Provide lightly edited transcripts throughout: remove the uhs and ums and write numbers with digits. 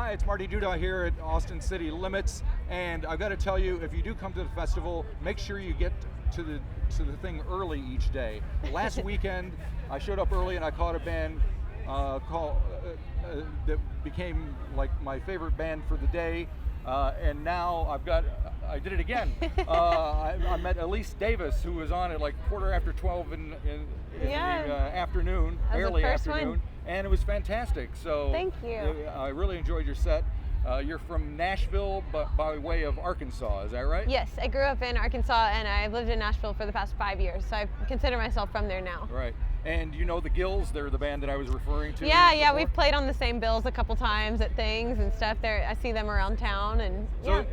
Hi, it's Marty Duda here at Austin City Limits, and I've got to tell you, if you do come to the festival, make sure you get to the thing early each day. Last weekend, I showed up early and I caught a band that became like my favorite band for the day, and now I did it again. I met Elise Davis, who was on at like 12:15 in the afternoon, early afternoon, and it was fantastic. So thank you. I really enjoyed your set. You're from Nashville, but by way of Arkansas, is that right? Yes, I grew up in Arkansas, and I've lived in Nashville for the past 5 years, so I consider myself from there now. Right. And you know the Gills, they're the band that I was referring to. Yeah, we've played on the same bills a couple times at things and stuff. I see them around town, and so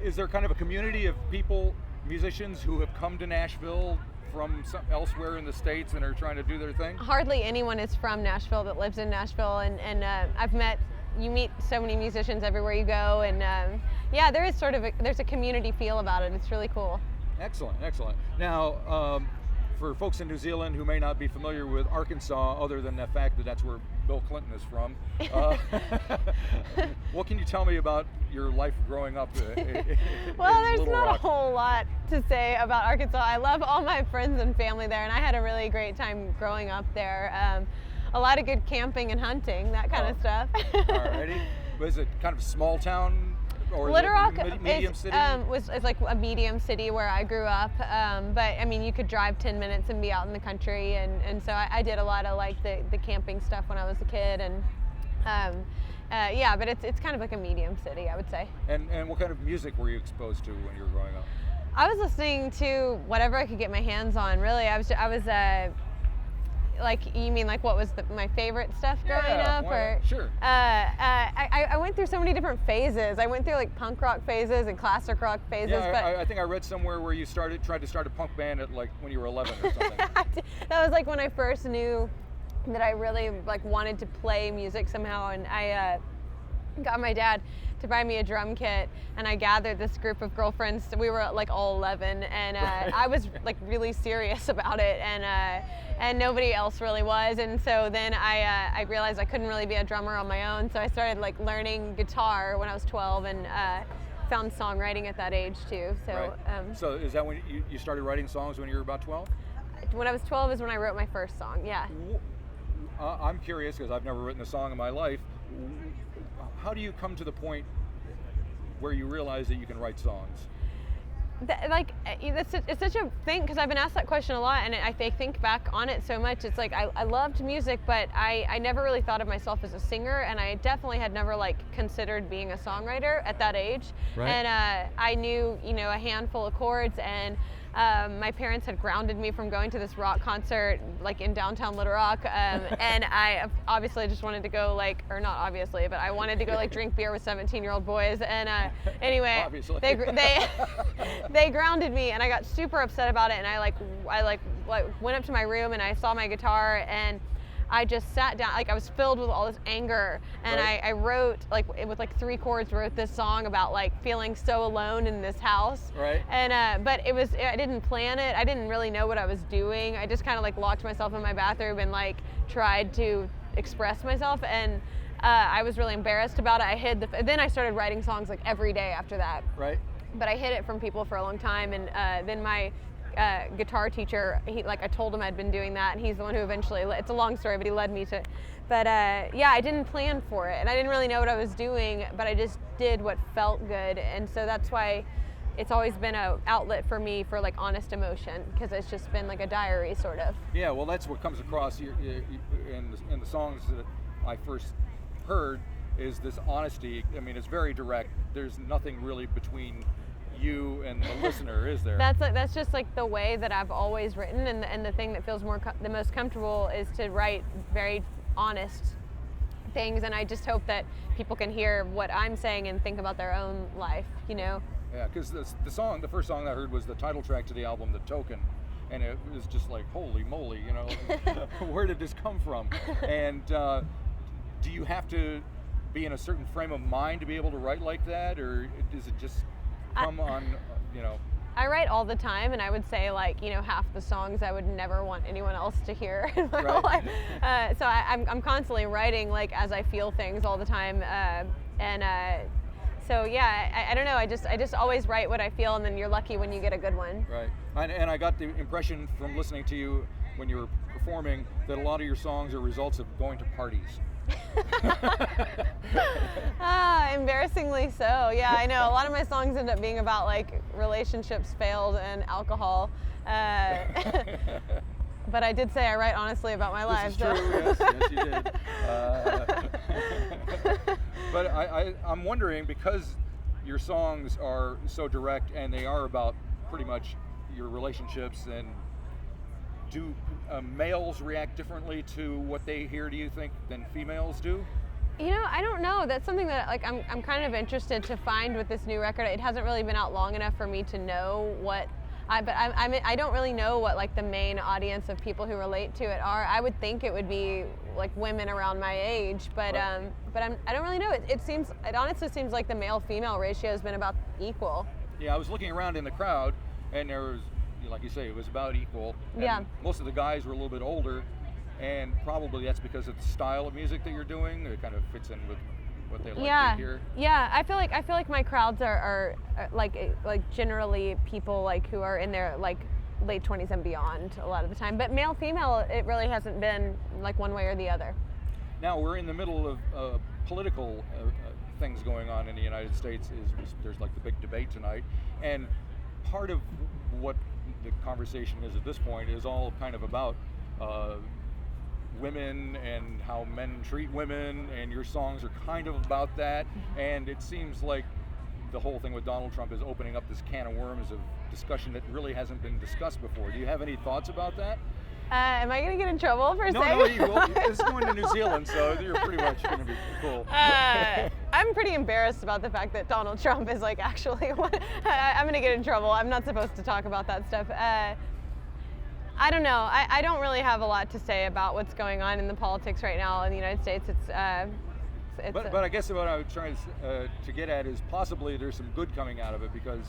is there kind of a community of people, musicians, who have come to Nashville from elsewhere in the States and are trying to do their thing? Hardly anyone is from Nashville that lives in Nashville, and you meet so many musicians everywhere you go, and there is there's a community feel about it. It's really cool. Excellent. Now, for folks in New Zealand who may not be familiar with Arkansas, other than the fact that that's where Bill Clinton is from, what can you tell me about your life growing up Well, in there's Little not Rock? a whole lot to say about Arkansas. I love all my friends and family there, and I had a really great time growing up there. A lot of good camping and hunting, that kind of stuff. Alrighty. Was it kind of a small town? Or Little Rock medium city? is like a medium city where I grew up, but I mean you could drive 10 minutes and be out in the country, and so I did a lot of like the camping stuff when I was a kid, and but it's kind of like a medium city, I would say. And what kind of music were you exposed to when you were growing up? I was listening to whatever I could get my hands on, really. I was like, you mean like what was my favorite stuff growing up? Or sure. I went through so many different phases. I went through like punk rock phases and classic rock phases. Yeah, but I think I read somewhere where you tried to start a punk band at like when you were 11 or something. That was like when I first knew that I really like wanted to play music somehow, and I got my dad to buy me a drum kit, and I gathered this group of girlfriends. We were like all 11, and I was like really serious about it, and nobody else really was. And so then I realized I couldn't really be a drummer on my own, so I started like learning guitar when I was 12, and found songwriting at that age too. So right. So is that when you started writing songs, when you were about 12? When I was 12 is when I wrote my first song. Yeah. I'm curious because I've never written a song in my life. How do you come to the point where you realize that you can write songs? It's such a thing, because I've been asked that question a lot, and I think back on it so much. It's like I loved music, but I never really thought of myself as a singer, and I definitely had never like considered being a songwriter at that age. Right. And I knew a handful of chords, and my parents had grounded me from going to this rock concert like in downtown Little Rock, and I obviously just wanted to go or not obviously, but I wanted to go drink beer with 17-year-old boys, and anyway, obviously. they grounded me, and I got super upset about it, and I went up to my room, and I saw my guitar, and I just sat down, I was filled with all this anger, and right. I wrote, with 3 chords, wrote this song about feeling so alone in this house. Right. And but I didn't plan it. I didn't really know what I was doing. I just kind of locked myself in my bathroom and tried to express myself, and I was really embarrassed about it. I hid then I started writing songs every day after that. Right. But I hid it from people for a long time, and then my guitar teacher, I told him I'd been doing that, and he's the one who eventually, it's a long story, but he led me to, but I didn't plan for it, and I didn't really know what I was doing, but I just did what felt good, and so that's why it's always been an outlet for me for honest emotion, because it's just been a diary sort of. Yeah, well, that's what comes across in the songs that I first heard, is this honesty. I mean, it's very direct. There's nothing really between you and the listener, is there? That's just the way that I've always written, and the thing that feels the most comfortable is to write very honest things, and I just hope that people can hear what I'm saying and think about their own life, Yeah, because the first song I heard was the title track to the album, The Token, and it was just holy moly, where did this come from? And do you have to be in a certain frame of mind to be able to write like that, or does it just come on, I write all the time, and I would say like, you know, half the songs I would never want anyone else to hear in my whole life. So I'm constantly writing like as I feel things all the time, so yeah, I don't know. I just always write what I feel, and then you're lucky when you get a good one. Right. And I got the impression from listening to you when you were performing that a lot of your songs are results of going to parties. Embarrassingly so. Yeah, I know. A lot of my songs end up being about like relationships failed and alcohol. But I did say I write honestly about my life. This is true. Yes, you did. But I'm wondering, because your songs are so direct and they are about pretty much your relationships, and do males react differently to what they hear, do you think, than females do? You know, I don't know. That's something that like I'm kind of interested to find with this new record. It hasn't really been out long enough for me to know what. I don't really know what like the main audience of people who relate to it are. I would think it would be like women around my age, but I don't really know. It honestly seems like the male-female ratio has been about equal. Yeah, I was looking around in the crowd, and there was, like you say, it was about equal. And yeah. Most of the guys were a little bit older, and probably that's because of the style of music that you're doing. It kind of fits in with what they like to hear. Yeah, I feel like my crowds are like generally people like who are in their like late 20s and beyond a lot of the time. But male female, it really hasn't been like one way or the other. Now we're in the middle of political things going on in the United States. There's like the big debate tonight, and part of what the conversation is at this point is all kind of about women and how men treat women, and your songs are kind of about that. And it seems like the whole thing with Donald Trump is opening up this can of worms of discussion that really hasn't been discussed before. Do you have any thoughts about that? Am I going to get in trouble for saying? No, you will. It's going to New Zealand, so you're pretty much going to be cool. I'm pretty embarrassed about the fact that Donald Trump is like actually I'm going to get in trouble. I'm not supposed to talk about that stuff. I don't know. I don't really have a lot to say about what's going on in the politics right now in the United States. But I guess what I was trying to get at is possibly there's some good coming out of it, because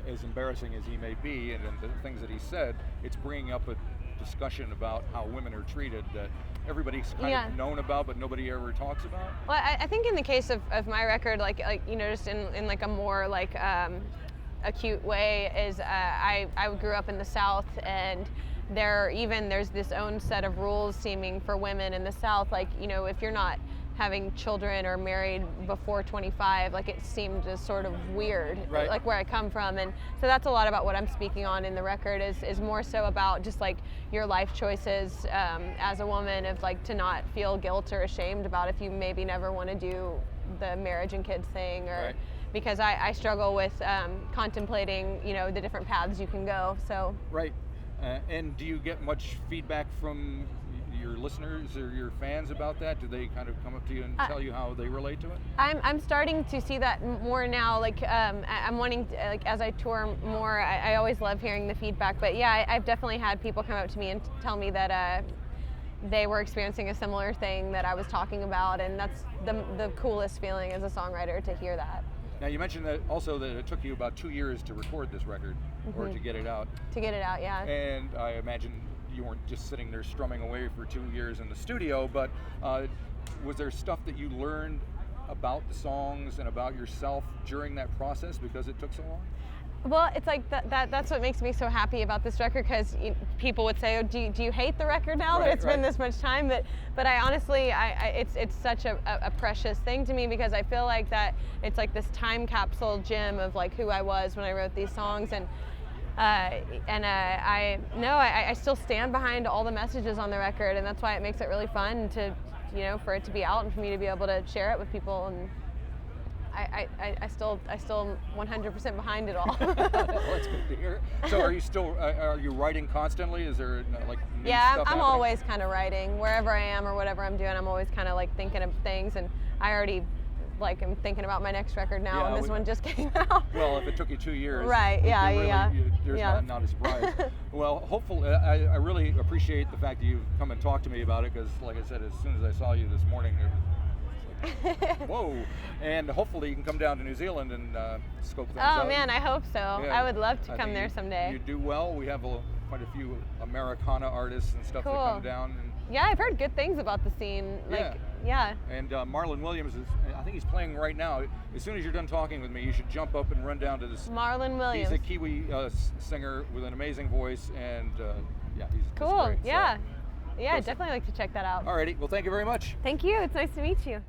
as embarrassing as he may be and the things that he said, it's bringing up a discussion about how women are treated that everybody's kind of known about, but nobody ever talks about. Well, I think in the case of my record, like you know, just in like a more like acute way, is I grew up in the South, and there's this own set of rules seeming for women in the South. Like, you know, if you're not having children or married before 25, like it seemed just sort of weird, like where I come from. And so that's a lot about what I'm speaking on in the record, is more so about just like your life choices as a woman, of like to not feel guilt or ashamed about if you maybe never want to do the marriage and kids thing, or because I struggle with contemplating, you know, the different paths you can go. So and do you get much feedback from your listeners or your fans about that? Do they kind of come up to you and tell you how they relate to it? I'm starting to see that more now. Like I'm wanting to, like as I tour more, I always love hearing the feedback. But yeah, I've definitely had people come up to me and tell me that they were experiencing a similar thing that I was talking about, and that's the coolest feeling as a songwriter, to hear that. Now you mentioned that also that it took you about 2 years to record this record, or to get it out. To get it out, yeah. And I imagine you weren't just sitting there strumming away for 2 years in the studio, but was there stuff that you learned about the songs and about yourself during that process because it took so long? Well, it's like that's what makes me so happy about this record, because people would say, oh, do you hate the record now that it's been this much time? But I honestly, it's such a precious thing to me, because I feel like that it's like this time capsule gem of like who I was when I wrote these songs. And I still stand behind all the messages on the record, and that's why it makes it really fun to, you know, for it to be out and for me to be able to share it with people. And I still 100% behind it all. Well, that's good to hear. So are you writing constantly? Is there like new stuff I'm always kind of writing wherever I am or whatever I'm doing. I'm always kind of like thinking of things, and I already like I'm thinking about my next record now, and this one just came out. Well, if it took you 2 years, there's not a surprise. Well, hopefully, I really appreciate the fact that you've come and talked to me about it, because, like I said, as soon as I saw you this morning, it was like Whoa! And hopefully you can come down to New Zealand and scope things Oh out. man, I hope so. Yeah, I would love to I come think there someday. You do well. We have quite a few Americana artists and stuff that Cool. come down. And, Yeah, I've heard good things about the scene. Like, yeah. And Marlon Williams is, I think he's playing right now. As soon as you're done talking with me, you should jump up and run down to this. Marlon Williams. He's a Kiwi singer with an amazing voice, and yeah, he's cool. great. Yeah. So, Yeah, I'd definitely like to check that out. alrighty. Well, thank you very much. Thank you. It's nice to meet you.